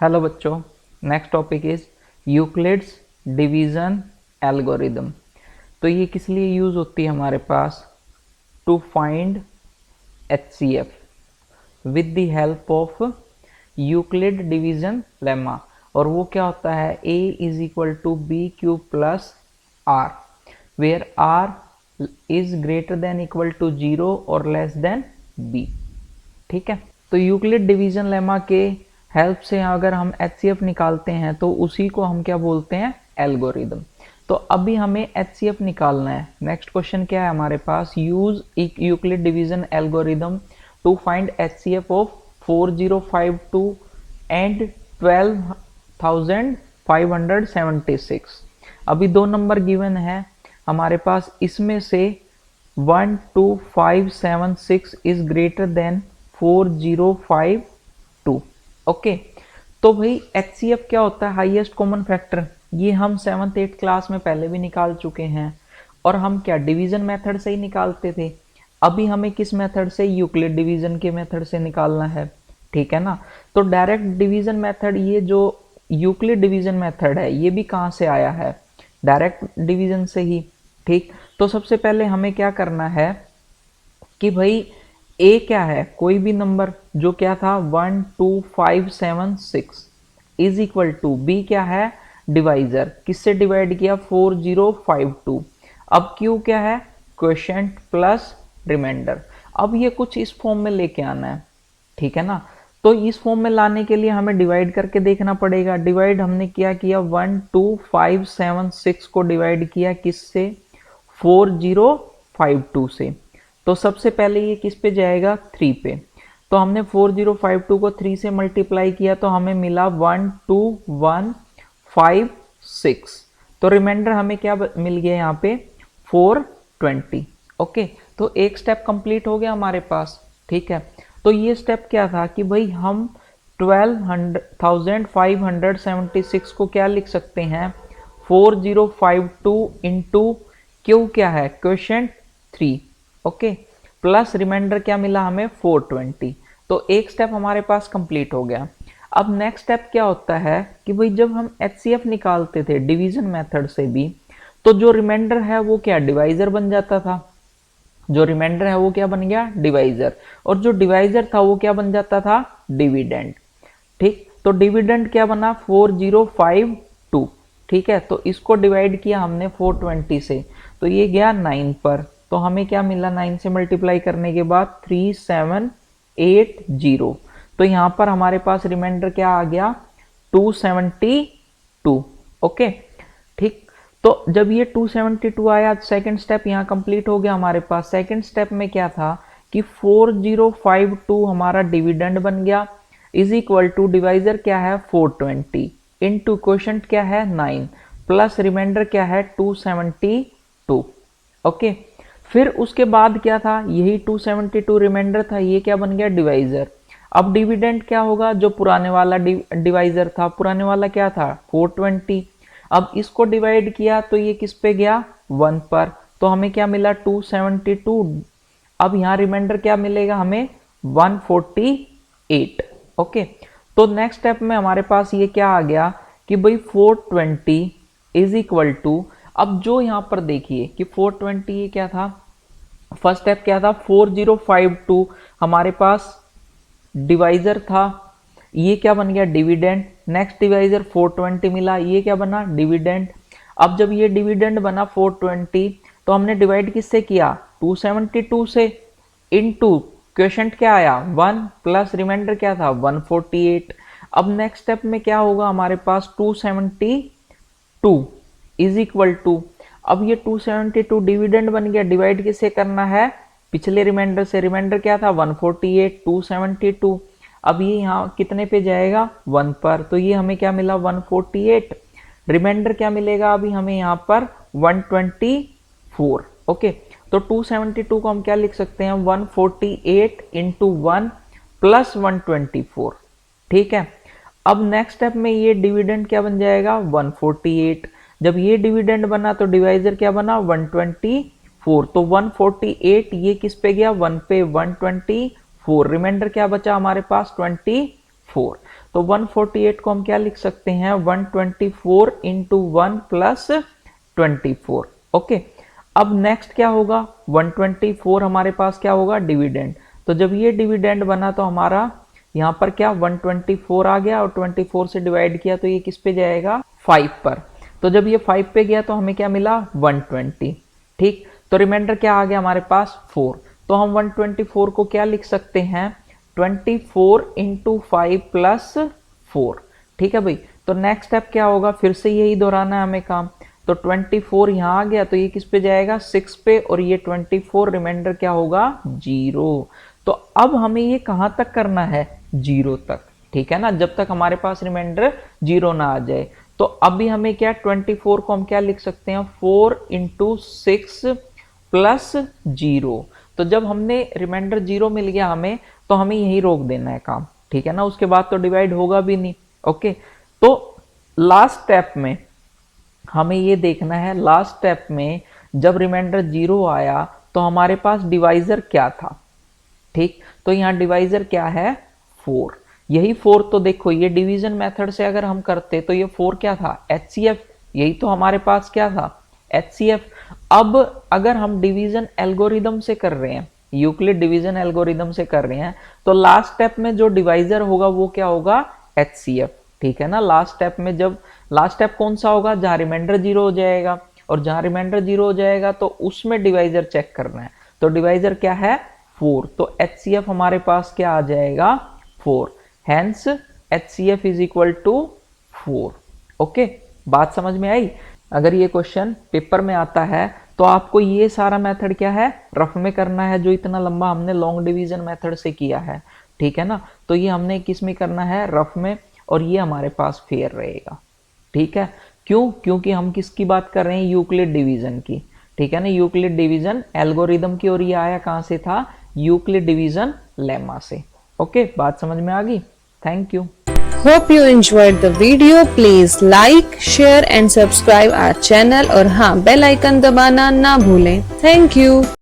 Hello बच्चों, next topic is Euclid's division algorithm. तो ये किस लिए यूज होती है हमारे पास? To find HCF with the help of Euclid division lemma. और वो क्या होता है? a is equal to B cube plus R, where R is greater than equal to 0 और लेस देन b। ठीक है, तो यूक्लिड डिवीजन लेमा के हेल्प से अगर हम एचसीएफ निकालते हैं तो उसी को हम क्या बोलते हैं? एल्गोरिदम। तो अभी हमें एचसीएफ निकालना है। नेक्स्ट क्वेश्चन क्या है हमारे पास? Use Euclid division algorithm to find HCF of 4052 and 12576। अभी दो नंबर गिवन है हमारे पास, इसमें से 12576 इज ग्रेटर देन 4052। ओके, तो भाई एचसीएफ क्या होता है? Highest common factor. ये हम 7th 8th क्लास में पहले भी निकाल चुके हैं, और हम क्या डिवीजन मेथड से ही निकालते थे। अभी हमें किस मेथड से? यूक्लिड डिवीजन के मेथड से निकालना है। ठीक है ना? तो डायरेक्ट डिवीजन मेथड, ये जो यूक्लिड डिवीजन मेथड है, ये भी कहाँ से आया है? डायरेक्ट डिवीजन से ही। ठीक, तो सबसे पहले हमें क्या करना है कि भाई ए क्या है? कोई भी नंबर जो क्या था 12576 इज इक्वल टू बी क्या है? डिवाइजर। किससे डिवाइड किया? 4052। अब क्यू क्या है? Quotient plus remainder. अब ये कुछ इस फॉर्म में लेके आना है। ठीक है ना? तो इस फॉर्म में लाने के लिए हमें डिवाइड करके देखना पड़ेगा। डिवाइड हमने क्या किया? 12576 को डिवाइड किया किससे? 4052 से। तो सबसे पहले ये किस पे जाएगा? 3 पे। तो हमने 4052 को 3 से मल्टीप्लाई किया तो हमें मिला 12156। तो रिमाइंडर हमें क्या मिल गया यहाँ पे? 420। ओके, तो एक स्टेप कंप्लीट हो गया हमारे पास। ठीक है, तो ये स्टेप क्या था कि भाई हम 12576 को क्या लिख सकते हैं? 4052 इंटू क्यू क्या है? क्वोशिएंट 3। ओके, प्लस रिमाइंडर क्या मिला हमें? 420। तो एक स्टेप हमारे पास कंप्लीट हो गया। अब नेक्स्ट स्टेप क्या होता है कि भाई जब हम एचसीएफ निकालते थे डिवीजन मेथड से भी, तो जो रिमाइंडर है वो क्या? डिवाइजर बन जाता था। जो रिमाइंडर है वो क्या बन गया? डिवाइजर। और जो डिवाइजर था वो क्या बन जाता था? डिविडेंड। ठीक, तो डिविडेंड क्या बना? 4052। ठीक है, तो इसको डिवाइड किया हमने 420 से, तो ये गया 9 पर। तो हमें क्या मिला? 9 से मल्टीप्लाई करने के बाद 3780। तो यहाँ पर हमारे पास रिमाइंडर क्या आ गया? 272। ओके, ठीक, तो जब ये 272 आया, सेकंड स्टेप यहाँ कंप्लीट हो गया हमारे पास। सेकंड स्टेप में क्या था कि 4052 हमारा डिविडेंड बन गया, इज इक्वल टू डिवाइजर क्या है? 420 इंटू क्वोशिएंट क्या है? 9 प्लस रिमाइंडर क्या है? 272। ओके, फिर उसके बाद क्या था? यही 272 रिमाइंडर था, ये क्या बन गया? डिवाइजर। अब डिविडेंड क्या होगा? जो पुराने वाला डिवाइजर था, पुराने वाला क्या था? 420। अब इसको डिवाइड किया तो ये किस पे गया? 1 पर। तो हमें क्या मिला? 272। अब यहाँ रिमाइंडर क्या मिलेगा हमें? 148। ओके, तो नेक्स्ट स्टेप में हमारे पास ये क्या आ गया कि भाई 420 इज इक्वल टू, अब जो यहाँ पर देखिए कि 420 ये क्या था? फर्स्ट स्टेप क्या था? 4052 हमारे पास डिवाइजर था, ये क्या बन गया? डिविडेंड। नेक्स्ट डिवाइजर 420 मिला, ये क्या बना? डिविडेंड। अब जब ये डिविडेंड बना 420, तो हमने डिवाइड किससे किया? 272 से, इनटू क्वोशिएंट क्या आया? 1 प्लस रिमाइंडर क्या था? 148। अब नेक्स्ट स्टेप में क्या होगा हमारे पास? 272 इज इक्वल टू, अब ये 272 डिविडेंड बन गया, डिवाइड किससे करना है? पिछले रिमाइंडर से। रिमाइंडर क्या था? 148, 272। अब ये यहाँ कितने पे जाएगा? 1 पर। तो ये हमें क्या मिला? 148। रिमाइंडर क्या मिलेगा अभी हमें यहाँ पर? 124। ओके, तो 272 को हम क्या लिख सकते हैं? 148 इंटू 1 प्लस 124। ठीक है, अब नेक्स्ट स्टेप में ये डिविडेंड क्या बन जाएगा? 148। जब ये डिविडेंड बना तो डिवाइजर क्या बना? 124। तो 148 ये किस पे गया? 1 पे, 124। रिमाइंडर क्या बचा हमारे पास? 24। तो 148 को हम क्या लिख सकते हैं, 124 इंटू 1 प्लस 24। ओके, अब नेक्स्ट क्या होगा, 124 हमारे पास क्या होगा, डिविडेंड। तो जब ये डिविडेंड बना तो हमारा यहाँ पर क्या 124 आ गया, और 24 से डिवाइड किया तो ये किस पे जाएगा, 5 पर। तो जब ये 5 पे गया तो हमें क्या मिला, 120। ठीक, तो रिमाइंडर क्या आ गया हमारे पास, 4। तो हम 124 को क्या लिख सकते हैं, 24 इंटू 5 प्लस 4। ठीक है भाई, तो नेक्स्ट स्टेप क्या होगा, फिर से यही दोहराना है हमें काम। तो 24 यहाँ आ गया तो ये किस पे जाएगा, 6 पे, और ये 24 रिमाइंडर क्या होगा, 0। तो अब हमें ये कहाँ तक करना है, 0 तक। ठीक है ना, जब तक हमारे पास रिमाइंडर 0 ना आ जाए। तो अभी हमें क्या, 24 को हम क्या लिख सकते हैं, 4 इंटू 6 प्लस 0। तो जब हमने रिमाइंडर 0 मिल गया हमें, तो हमें यही रोक देना है काम। ठीक है ना, उसके बाद तो डिवाइड होगा भी नहीं। ओके, तो लास्ट स्टेप में हमें ये देखना है, लास्ट स्टेप में जब रिमाइंडर 0 आया तो हमारे पास डिवाइजर क्या था। ठीक, तो यहाँ डिवाइजर क्या है, 4। यही 4, तो देखो ये डिवीजन मेथड से अगर हम करते तो ये 4 क्या था, HCF। यही तो हमारे पास क्या था, HCF। अब अगर हम डिवीजन एल्गोरिदम से कर रहे हैं, यूक्लिड डिवीजन एल्गोरिदम से कर रहे हैं, तो लास्ट स्टेप में जो डिवाइजर होगा वो क्या होगा, HCF। ठीक है ना, लास्ट स्टेप में जब लास्ट स्टेप कौन सा होगा, जहां रिमाइंडर 0 हो जाएगा, और जहां रिमाइंडर 0 हो जाएगा तो उसमें डिवाइजर चेक करना है। तो डिवाइजर क्या है, 4। तो HCF हमारे पास क्या आ जाएगा, 4। Hence HCF is equal to 4। Okay, बात समझ में आई। अगर ये क्वेश्चन पेपर में आता है तो आपको ये सारा मेथड क्या है, रफ में करना है, जो इतना लंबा हमने लॉन्ग डिवीजन मेथड से किया है। ठीक है ना, तो ये हमने किस में करना है, रफ में, और ये हमारे पास फेयर रहेगा। ठीक है, क्यों, क्योंकि हम किसकी बात कर रहे हैं, यूक्लिड डिवीजन की। ठीक है ना, यूक्लिड डिवीजन एल्गोरिदम की, और ये आया कहां से था, यूक्लिड डिवीजन लेमा से। ओके, बात समझ में आ गई। Thank you. Hope you enjoyed the video. Please like, share and subscribe our channel और हाँ बेल आइकन दबाना ना भूलें। Thank you.